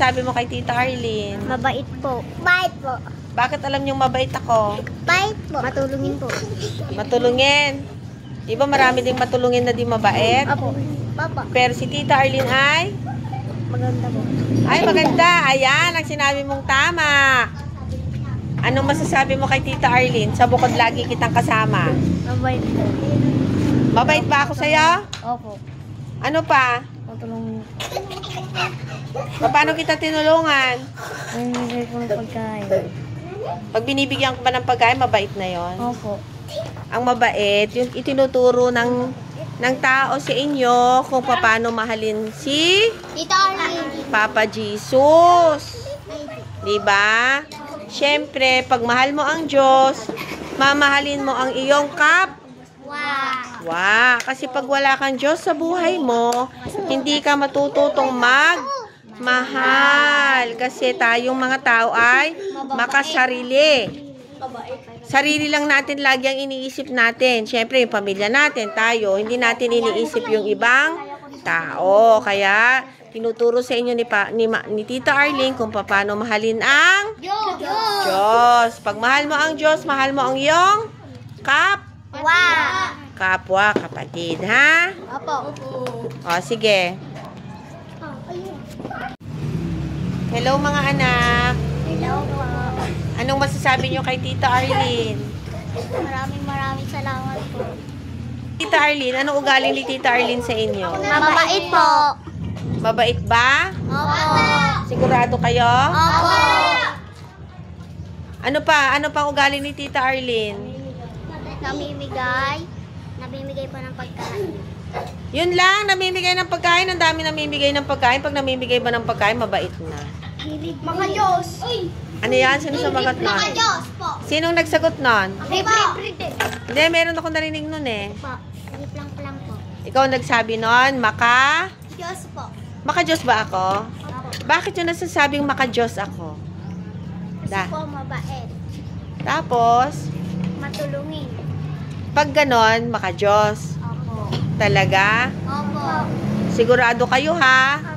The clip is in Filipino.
masasabi mo kay Tita Arlene? Mabait po. Bait po. Bakit alam niyong mabait ako? Bait po. Matulungin po. Matulungin. Di ba marami ding matulungin na di mabait? Apo. Papa. Pero si Tita Arlene ay? Maganda po. Ay, maganda. Ayan, ang sinabi mong tama. Anong masasabi mo kay Tita Arlene? Sa bukod lagi kitang kasama. Mabait po. Mabait ba ako sa'yo? Opo. Ano pa? Matulungin. Paano kita tinulungan? Nangyayari po ng pagkain. Pag binibigyan ko ba ng pagkain, mabait na yon. Opo. Ang mabait, yung itinuturo ng tao sa inyo kung paano mahalin si Tita Arlene. Papa Jesus. Diba? Siyempre, pag mahal mo ang Diyos, mamahalin mo ang iyong kapwa. Kasi pag wala kang Diyos sa buhay mo, hindi ka matututong magmahal. Kasi tayong mga tao ay makasarili. Sarili lang natin lagi ang iniisip natin. Siyempre, yung pamilya natin, tayo, hindi natin iniisip yung ibang tao. Kaya, tinuturo sa inyo ni Tita Arlene kung paano mahalin ang Diyos. Pag mahal mo ang Diyos, mahal mo ang iyong kapwa, kapatid, ha? Opo. O, sige. Hello, mga anak. Hello po. Anong masasabi nyo kay Tita Arlene? Maraming salamat po. Tita Arlene, anong ugaling ni Tita Arlene sa inyo? Mabait po. Mabait ba? Opo. Sigurado kayo? Opo. Ano pa? Ano pang ugaling ni Tita Arlene? Namimigay po ng pagkain. Yun lang, namimigay ng pagkain. Ang dami namimigay ng pagkain. Pag namimigay ba ng pagkain, mabait na. Mga Diyos. Ano yan? Sino sumagot nun? Mga Diyos po. Sinong nagsagot nun? Libre. Hindi, meron ako narinig nun eh. Lang po. Ikaw nagsabi nun, Diyos po. Maka-Diyos ba ako? Opo. Bakit yun nasasabing maka-Diyos ako? Kasi po mabait. Tapos, Matulungin. pag ganon, maka-Diyos. Opo. Talaga? Opo. Sigurado kayo ha?